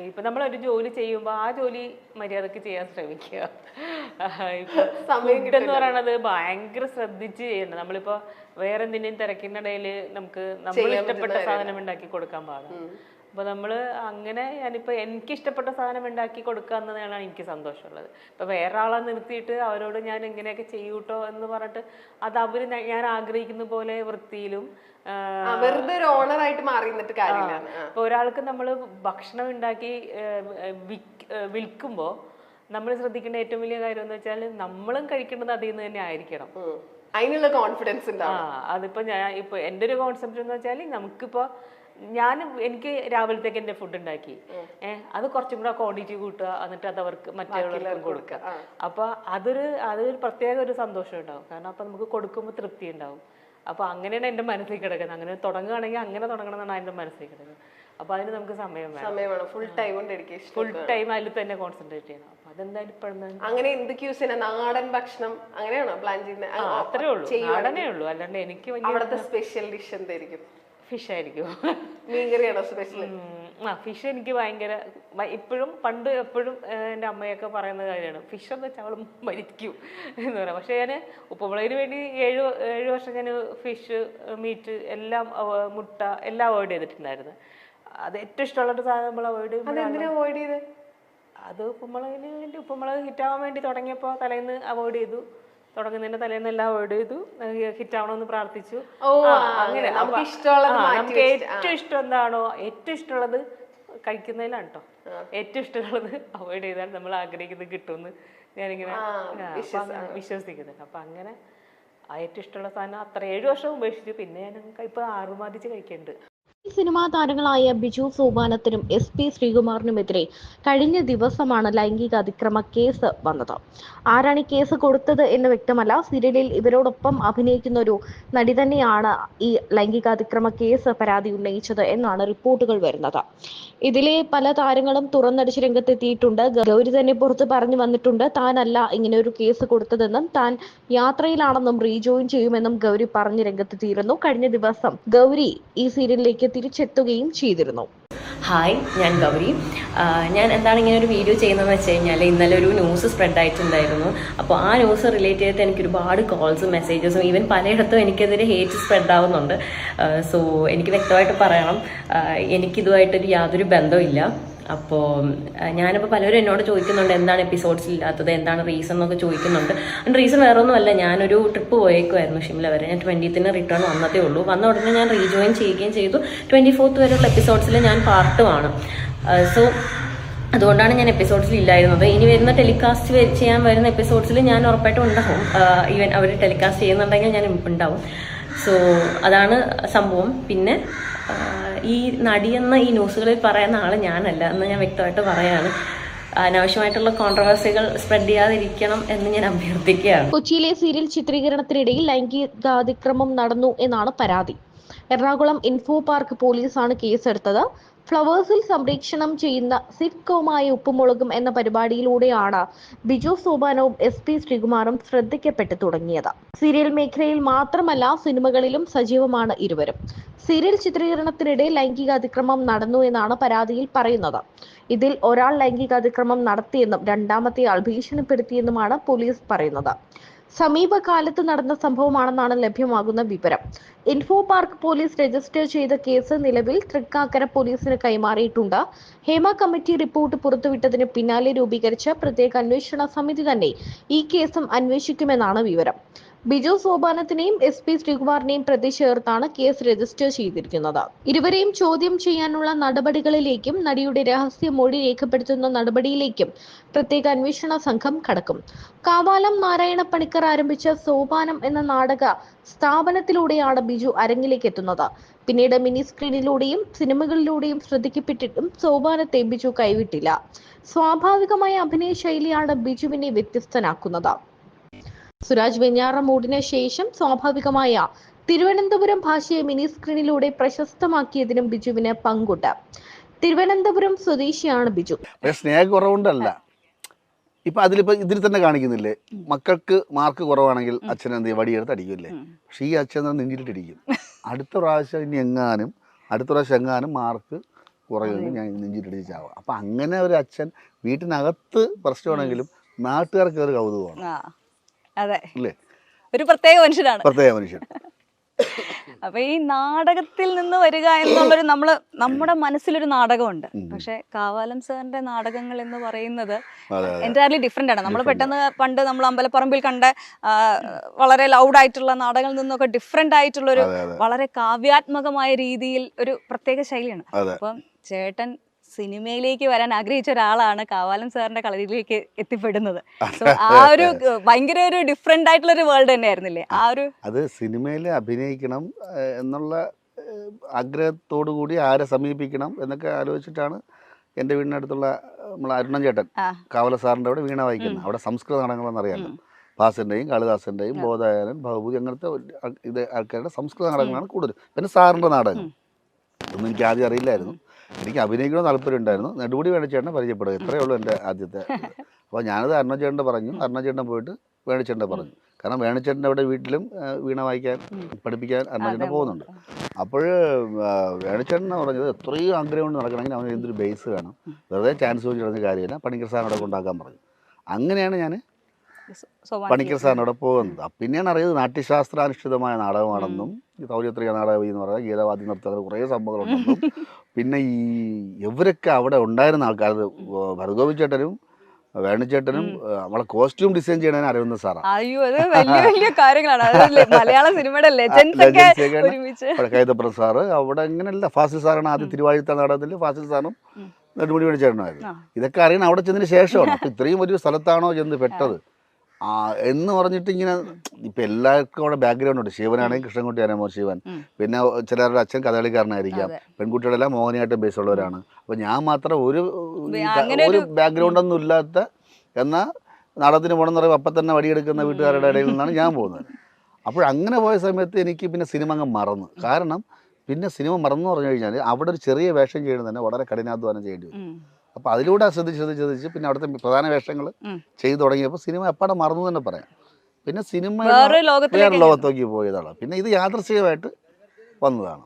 ഇപ്പൊ നമ്മളൊരു ജോലി ചെയ്യുമ്പോൾ ആ ജോലി മര്യാദക്ക് ചെയ്യാൻ ശ്രമിക്കുക. ഇപ്പൊ ഫുഡ് എന്ന് പറയണത് ഭയങ്കര ശ്രദ്ധിച്ച് ചെയ്യണം. നമ്മളിപ്പോ വേറെ എന്തിനേയും തിരക്കിനിടയിൽ നമുക്ക് നമ്മൾ ഇഷ്ടപ്പെട്ട സാധനം ഉണ്ടാക്കി കൊടുക്കാൻ പാടില്ല. അപ്പൊ നമ്മള് അങ്ങനെ ഞാനിപ്പോ എനിക്ക് ഇഷ്ടപ്പെട്ട സാധനം ഉണ്ടാക്കി കൊടുക്കുക എന്നതാണ് എനിക്ക് സന്തോഷമുള്ളത്. ഇപ്പൊ വേറെ ആളെ നിർത്തിയിട്ട് അവരോട് ഞാൻ ഇങ്ങനെയൊക്കെ ചെയ്യൂട്ടോ എന്ന് പറഞ്ഞിട്ട് അത് അവര് ഞാൻ ആഗ്രഹിക്കുന്ന പോലെ വൃത്തിയിലും വെറുതെ ഒരു ഓണറായിട്ട് മാറി നിന്നിട്ട് കാര്യമില്ല. ഇപ്പൊ ഒരാൾക്ക് നമ്മൾ ഭക്ഷണം ഉണ്ടാക്കി വിൽക്കുമ്പോ നമ്മൾ ശ്രദ്ധിക്കേണ്ട ഏറ്റവും വലിയ കാര്യം എന്ന് വെച്ചാൽ നമ്മളും കഴിക്കേണ്ടത് അതിൽ നിന്ന് തന്നെ ആയിരിക്കണം. അതിനുള്ള കോൺഫിഡൻസ് ഉണ്ടാവും. അതിപ്പോ ഇപ്പൊ എന്റെ ഒരു കോൺസെപ്റ്റ് എന്ന് വെച്ചാൽ നമുക്കിപ്പോ എനിക്ക് രാവിലത്തേക്ക് എന്റെ ഫുഡ് ഉണ്ടാക്കി അത് കുറച്ചും കൂടെ ക്വാണ്ടിറ്റി കൂട്ടുക, എന്നിട്ട് അത് അവർക്ക് മറ്റുള്ളവർക്കും കൊടുക്കുക. അപ്പൊ അതൊരു പ്രത്യേക ഒരു സന്തോഷം ഉണ്ടാവും. കാരണം അപ്പൊ നമുക്ക് കൊടുക്കുമ്പോൾ തൃപ്തി ഉണ്ടാവും. അപ്പൊ അങ്ങനെയാണ് എന്റെ മനസ്സിൽ കിടക്കുന്നത്. അങ്ങനെ തുടങ്ങുകയാണെങ്കിൽ അങ്ങനെ തുടങ്ങണം എന്നാണ് എന്റെ മനസ്സിൽ കിടക്കുന്നത്. അപ്പൊ അതിന് നമുക്ക് സമയം വേണം. ഫുൾ ടൈം അതിൽ തന്നെ കോൺസെൻട്രേറ്റ് ചെയ്യണം. അപ്പൊ അതെന്തായാലും ഇപ്പോഴും അങ്ങനെ എന്തൊക്കെ നാടൻ ഭക്ഷണം അങ്ങനെയാണോ പ്ലാൻ ചെയ്യുന്നത്? അത്രേ ഉള്ളൂ, നാടനേ ഉള്ളൂ. അല്ലാണ്ട് എനിക്ക് അവിടുത്തെ സ്പെഷ്യൽ ഡിഷ് എന്തായിരിക്കും? ഫിഷ് ആയിരിക്കും. മീൻകറിയാണോ സ്പെഷ്യൽ? ഫിഷ് എനിക്ക് ഭയങ്കര ഇപ്പോഴും പണ്ട് എപ്പോഴും എൻ്റെ അമ്മയൊക്കെ പറയുന്ന കാര്യമാണ്, ഫിഷ് എന്ന് വെച്ചാൽ അവൾ മരിക്കും എന്ന് പറയാം. പക്ഷെ ഞാൻ ഉപ്പുമുളകിന് വേണ്ടി 7 വർഷം ഞാൻ ഫിഷ്, മീറ്റ് എല്ലാം, മുട്ട എല്ലാം അവോയ്ഡ് ചെയ്തിട്ടുണ്ടായിരുന്നു. അത് ഏറ്റവും ഇഷ്ടമുള്ളൊരു സാധനം നമ്മൾ അവോയ്ഡ് ചെയ്ത് അത് ഉപ്പുമുളകിന് വേണ്ടി, ഉപ്പുമുളക് ഹിറ്റാവാൻ വേണ്ടി തുടങ്ങിയപ്പോൾ തലേന്ന് അവോയ്ഡ് ചെയ്തു. തുടങ്ങുന്നതിന്റെ തലേന്ന് എല്ലാം അവോയ്ഡ് ചെയ്തു. ഹിറ്റാവണമെന്ന് പ്രാർത്ഥിച്ചു. അങ്ങനെ നമുക്ക് ഏറ്റവും ഇഷ്ടം എന്താണോ, ഏറ്റവും ഇഷ്ടമുള്ളത് കഴിക്കുന്നതിലാണ് കേട്ടോ. ഏറ്റവും ഇഷ്ടമുള്ളത് അവോയ്ഡ് ചെയ്താൽ നമ്മൾ ആഗ്രഹിക്കുന്നത് കിട്ടുമെന്ന് ഞാനിങ്ങനെ വിശ്വസിക്കുന്നുണ്ട്. അപ്പൊ അങ്ങനെ ഏറ്റവും ഇഷ്ടമുള്ള സാധനം അത്ര 7 വർഷം ഉപേക്ഷിച്ചു. പിന്നെ ഞാൻ ഇപ്പൊ ആറുമാതിച്ച് കഴിക്കുന്നുണ്ട്. സിനിമാ താരങ്ങളായ ബിജു സോപാനത്തിനും SP ശ്രീകുമാറിനുമെതിരെ കഴിഞ്ഞ ദിവസമാണ് ലൈംഗിക അതിക്രമ കേസ് വന്നത്. ആരാണ് ഈ കേസ് കൊടുത്തത് എന്ന് വ്യക്തമല്ല. സീരിയലിൽ ഇവരോടൊപ്പം അഭിനയിക്കുന്ന ഒരു നടി തന്നെയാണ് ഈ ലൈംഗിക അതിക്രമ കേസ് പരാതി ഉന്നയിച്ചത് എന്നാണ് റിപ്പോർട്ടുകൾ വരുന്നത്. ഇതിലെ പല താരങ്ങളും തുറന്നടിച്ച് രംഗത്തെത്തിയിട്ടുണ്ട്. ഗൗരി തന്നെ പുറത്ത് പറഞ്ഞു വന്നിട്ടുണ്ട്, താനല്ല ഇങ്ങനെ ഒരു കേസ് കൊടുത്തതെന്നും താൻ യാത്രയിലാണെന്നും റീജോയിൻ ചെയ്യുമെന്നും ഗൗരി പറഞ്ഞ് രംഗത്തെത്തിയിരുന്നു. കഴിഞ്ഞ ദിവസം ഗൗരി ഈ സീരിയലിലേക്ക് തിരിച്ചെത്തുകയും ചെയ്തിരുന്നു. ഹായ്, ഞാൻ ഗൗരി. ഞാൻ എന്താണ് ഇങ്ങനെ ഒരു വീഡിയോ ചെയ്യുന്നതെന്ന് വെച്ച് കഴിഞ്ഞാൽ, ഇന്നലെ ഒരു ന്യൂസ് സ്പ്രെഡ് ആയിട്ടുണ്ടായിരുന്നു. അപ്പോൾ ആ ന്യൂസ് റിലേറ്റ് ചെയ്തിട്ട് എനിക്ക് ഒരുപാട് കോൾസും മെസ്സേജസും ഈവൻ പലയിടത്തും എനിക്കെതിരെ ഹേറ്റ് സ്പ്രെഡ് ആവുന്നുണ്ട്. സോ എനിക്ക് വ്യക്തമായിട്ട് പറയണം, എനിക്കിതുമായിട്ടൊരു യാതൊരു ബന്ധമില്ല. അപ്പോൾ ഞാനിപ്പോൾ പലരും എന്നോട് ചോദിക്കുന്നുണ്ട് എന്താണ് എപ്പിസോഡ്സ് ഇല്ലാത്തത്, എന്താണ് റീസൺ എന്നൊക്കെ ചോദിക്കുന്നുണ്ട്. അതിൻ്റെ റീസൺ വേറെ ഒന്നുമല്ല, ഞാനൊരു ട്രിപ്പ് പോയേക്കുമായിരുന്നു ഷിംല വരെ. ഞാൻ 20th റിട്ടേൺ വന്നതേ ഉള്ളൂ. വന്ന ഉടനെ ഞാൻ റീജോയിൻ ചെയ്യുകയും ചെയ്തു. 24th വരെയുള്ള എപ്പിസോഡ്സിൽ ഞാൻ പാർട്ടുമാണ്. സോ അതുകൊണ്ടാണ് ഞാൻ എപ്പിസോഡ്സിൽ ഇല്ലായിരുന്നത്. ഇനി വരുന്ന ടെലികാസ്റ്റ് ചെയ്യാൻ വരുന്ന എപ്പിസോഡ്സിൽ ഞാൻ ഉറപ്പായിട്ടും ഉണ്ടാവും. ഈവൻ അവർ ടെലികാസ്റ്റ് ചെയ്യുന്നുണ്ടെങ്കിൽ ഞാൻ ഉണ്ടാവും. സോ അതാണ് സംഭവം. പിന്നെ ഈ നടിയെന്ന ഈ ന്യൂസുകളിൽ പറയുന്ന ആൾ ഞാനല്ല എന്ന് ഞാൻ വ്യക്തമായിട്ട് പറയാണ്. അനാവശ്യമായിട്ടുള്ള കോൺട്രവേഴ്സികൾ സ്പ്രെഡ് ചെയ്യാതിരിക്കണം എന്ന് ഞാൻ അഭ്യർത്ഥിക്കുകയാണ്. കൊച്ചിയിലെ സീരിയൽ ചിത്രീകരണത്തിനിടയിൽ ലൈംഗികാതിക്രമം നടന്നു എന്നാണ് പരാതി. എറണാകുളം ഇൻഫോ പാർക്ക് പോലീസാണ് കേസെടുത്തത്. ഫ്ലവേഴ്സിൽ സംപ്രേഷണം ചെയ്യുന്ന സിറ്റ്കോമായ ഉപ്പുമുളകും എന്ന പരിപാടിയിലൂടെയാണ് ബിജു സോപാനവും SP ശ്രീകുമാറും ശ്രദ്ധിക്കപ്പെട്ടു തുടങ്ങിയത്. സീരിയൽ മേഖലയിൽ മാത്രമല്ല സിനിമകളിലും സജീവമാണ് ഇരുവരും. സീരിയൽ ചിത്രീകരണത്തിനിടെ ലൈംഗിക അതിക്രമം നടന്നു എന്നാണ് പരാതിയിൽ പറയുന്നത്. ഇതിൽ ഒരാൾ ലൈംഗിക അതിക്രമം നടത്തിയെന്നും രണ്ടാമത്തെയാൾ ഭീഷണിപ്പെടുത്തിയെന്നുമാണ് പോലീസ് പറയുന്നത്. സമീപകാലത്ത് നടന്ന സംഭവമാണെന്നാണ് ലഭ്യമാകുന്ന വിവരം. ഇൻഫോ പാർക്ക് പോലീസ് രജിസ്റ്റർ ചെയ്ത കേസ് നിലവിൽ തൃക്കാക്കര പോലീസിന് കൈമാറിയിട്ടുണ്ട്. ഹേമ കമ്മിറ്റി റിപ്പോർട്ട് പുറത്തുവിട്ടതിന് പിന്നാലെ രൂപീകരിച്ച പ്രത്യേക അന്വേഷണ സമിതി തന്നെ ഈ കേസും അന്വേഷിക്കുമെന്നാണ് വിവരം. ബിജു സോപാനത്തിനെയും SP ശ്രീകുമാറിനെയും പ്രതി ചേർത്താണ് കേസ് രജിസ്റ്റർ ചെയ്തിരിക്കുന്നത്. ഇരുവരെയും ചോദ്യം ചെയ്യാനുള്ള നടപടികളിലേക്കും നടിയുടെ രഹസ്യ മൊഴി രേഖപ്പെടുത്തുന്ന നടപടിയിലേക്കും പ്രത്യേക അന്വേഷണ സംഘം കടക്കും. കാവാലം നാരായണ പണിക്കർ ആരംഭിച്ച സോപാനം എന്ന നാടക സ്ഥാപനത്തിലൂടെയാണ് ബിജു അരങ്ങിലേക്ക് എത്തുന്നത്. പിന്നീട് മിനി സ്ക്രീനിലൂടെയും സിനിമകളിലൂടെയും ശ്രദ്ധിക്കപ്പെട്ടിട്ടും സോപാനത്തെ ബിജു കൈവിട്ടില്ല. സ്വാഭാവികമായ അഭിനയ ശൈലിയാണ് ബിജുവിനെ വ്യത്യസ്തനാക്കുന്നത്. സുരാജ് വെഞ്ഞാറമൂടിന് ശേഷം സ്വാഭാവികമായ തിരുവനന്തപുരം ഭാഷയെ മിനി സ്ക്രീനിലൂടെ പ്രശസ്തമാക്കിയതിനും ബിജുവിന് പങ്കുണ്ട്. തിരുവനന്തപുരം സ്വദേശിയാണ് ബിജു. സ്നേഹക്കുറവുണ്ടല്ല, ഇപ്പൊ ഇതിൽ തന്നെ കാണിക്കുന്നില്ലേ, മക്കൾക്ക് മാർക്ക് കുറവാണെങ്കിൽ അച്ഛൻ എന്ത് വടിയെടുത്ത് അടിക്കില്ലേ. പക്ഷെ ഈ അച്ഛൻ നെഞ്ചിലിട്ടിരിക്കും. അടുത്ത പ്രാവശ്യം എങ്ങാനും മാർക്ക് പുറകെ നിന്ന് ഞാൻ നെഞ്ചിട്ടടിച്ച് ചാവുക. അപ്പം അങ്ങനെ ഒരു അച്ഛൻ വീട്ടിനകത്ത് പ്രശ്നമാണെങ്കിലും നാട്ടുകാർക്ക് ഒരു കൗതുകമാണ്. അതെ, അല്ലേ? ഒരു പ്രത്യേക മനുഷ്യനാണ്. പ്രത്യേക മനുഷ്യൻ. അപ്പൊ ഈ നാടകത്തിൽ നിന്ന് വരിക എന്നുള്ളൊരു നമ്മുടെ മനസ്സിലൊരു നാടകമുണ്ട്. പക്ഷെ കാവാലം സാറിന്റെ നാടകങ്ങൾ എന്ന് പറയുന്നത് എൻറ്റയർലി ഡിഫറെന്റ് ആണ്. നമ്മൾ പെട്ടെന്ന് പണ്ട് നമ്മൾ അമ്പലപ്പറമ്പിൽ കണ്ട വളരെ ലൗഡ് ആയിട്ടുള്ള നാടകങ്ങളിൽ നിന്നൊക്കെ ഡിഫറെന്റ് ആയിട്ടുള്ള ഒരു വളരെ കാവ്യാത്മകമായ രീതിയിൽ ഒരു പ്രത്യേക ശൈലിയാണ്. അപ്പം ചേട്ടൻ സിനിമയിലേക്ക് വരാൻ ആഗ്രഹിച്ച ഒരാളാണ് കാവാലം സാറിന്റെ കളരിയിലേക്ക് എത്തിപ്പെടുന്നത്. സോ ആ ഒരു ഭയങ്കര ഒരു ഡിഫറെന്റ് ആയിട്ടുള്ള ഒരു വേൾഡ് തന്നെയായിരുന്നില്ലേ ആ ഒരു? അത് സിനിമയിൽ അഭിനയിക്കണം എന്നുള്ള ആഗ്രഹത്തോടു കൂടി ആരെ സമീപിക്കണം എന്നൊക്കെ ആലോചിച്ചിട്ടാണ് എൻ്റെ വീടിനടുത്തുള്ള നമ്മളെ അരുണൻ ചേട്ടൻ കാവല സാറിൻ്റെ അവിടെ വീണ വായിക്കുന്നത്. അവിടെ സംസ്കൃത നാടകങ്ങളെന്ന് അറിയാമല്ലോ. ഭാസൻ്റെയും കാളിദാസൻ്റെയും ബോധായനൻ ഭവഭൂതി അങ്ങനത്തെ ഇത് ആൾക്കാരുടെ സംസ്കൃത നാടകങ്ങളാണ് കൂടുതൽ. പിന്നെ സാറിൻ്റെ നാടകം ഒന്നും എനിക്ക് ആദ്യം അറിയില്ലായിരുന്നു. എനിക്ക് അഭിനയിക്കണമെന്ന് താല്പര്യം ഉണ്ടായിരുന്നു. നെടുമുടി വേണുചേട്ടനെ പരിചയപ്പെടുക, ഇത്രയേ ഉള്ളൂ എൻ്റെ ആദ്യത്തെ. അപ്പോൾ ഞാനത് അരുണചേട്ടൻ്റെ പറഞ്ഞു. അരുണചേട്ടൻ പോയിട്ട് വേണുചേട്ടനെ പറഞ്ഞു. കാരണം വേണുചേട്ടൻ്റെ അവിടെ വീട്ടിലും വീണ വായിക്കാൻ പഠിപ്പിക്കാൻ അരുണചേട്ടൻ പോകുന്നുണ്ട്. അപ്പോൾ വേണുചേട്ടനെ പറഞ്ഞത് എത്രയും ആഗ്രഹം കൊണ്ട് നടക്കണമെങ്കിൽ അവന് എന്തൊരു ബേസ് വേണം, വെറുതെ ചാൻസ് ചോദിച്ചു നടന്ന കാര്യമില്ല, പണിക്കർ സാറിനോടെ കൊണ്ടാക്കാൻ പറഞ്ഞു. അങ്ങനെയാണ് ഞാൻ പണിക്കർ സാറിനോടെ പോകുന്നത്. പിന്നെയാണ് അറിയുന്നത് നാട്യശാസ്ത്രാനുഷ്ഠിതമായ നാടകമാണെന്നും തൗര്യത്രിക നാടകം എന്ന് പറയുന്നത് ഗീതവാദ്യ നൃത്തങ്ങൾ കുറേ സംഭവങ്ങളുണ്ടെന്നും പിന്നെ ഈ ഇവരൊക്കെ അവിടെ ഉണ്ടായിരുന്ന ആൾക്കാർ ഭരതഗോപി ചേട്ടനും വേണുചേട്ടനും നമ്മളെ കോസ്റ്റ്യൂം ഡിസൈൻ ചെയ്യണതിന് അരവിന്ദ് സാറാണ്. അയ്യോ, അത് വലിയ വലിയ കാര്യങ്ങളാണ്. മലയാള സിനിമയുടെ കൈതപ്രത് സാറ് അവിടെ ഇങ്ങനെയല്ല. ഫാസിൽ സാറാണ് ആദ്യം തിരുവാഴിത്ത നാടകത്തിൽ ഫാസിൽ സാറും നെടുമുടി വേണുചേട്ടനായിരുന്നു. ഇതൊക്കെ അറിയണം അവിടെ ചെന്നതിന് ശേഷമാണ്. അപ്പം ഇത്രയും വലിയ സ്ഥലത്താണോ ചെന്ന് പെട്ടത് എന്ന് പറഞ്ഞിട്ട് ഇങ്ങനെ ഇപ്പം എല്ലാവർക്കും അവിടെ ബാക്ക്ഗ്രൗണ്ട് ഉണ്ട്. ശിവനാണെങ്കിൽ കൃഷ്ണൻകുട്ടി ആരാമോ ശിവൻ, പിന്നെ ചിലരുടെ അച്ഛൻ കഥകളിക്കാരനായിരിക്കാം, പെൺകുട്ടികളെല്ലാം മോഹിനിയാട്ടം ബേസുള്ളവരാണ്. അപ്പം ഞാൻ മാത്രം ഒരു ബാക്ക്ഗ്രൗണ്ടൊന്നും ഇല്ലാത്ത എന്നാൽ നാടകത്തിന് പോകണമെന്ന് പറയുമ്പോൾ അപ്പം തന്നെ വടിയെടുക്കുന്ന വീട്ടുകാരുടെ ഇടയിൽ നിന്നാണ് ഞാൻ പോകുന്നത്. അപ്പോഴങ്ങനെ പോയ സമയത്ത് എനിക്ക് പിന്നെ സിനിമ അങ്ങ് മറന്നു. കാരണം പിന്നെ സിനിമ മറന്നു പറഞ്ഞു കഴിഞ്ഞാൽ അവിടെ ഒരു ചെറിയ വേഷം ചെയ്യുന്നത് തന്നെ വളരെ കഠിനാധ്വാനം ചെയ്യേണ്ടി വരും. അപ്പോൾ അതിലൂടെ ശ്രദ്ധിച്ച് പിന്നെ അവിടുത്തെ പ്രധാന വേഷങ്ങൾ ചെയ്തു തുടങ്ങിയപ്പോൾ സിനിമ എപ്പാടെ മറന്നു തന്നെ പറയാം. പിന്നെ സിനിമ വേറെ ലോകത്തേക്ക് പോയതാണ്. പിന്നെ ഇത് യാദൃശ്ചികമായിട്ട് വന്നതാണ്.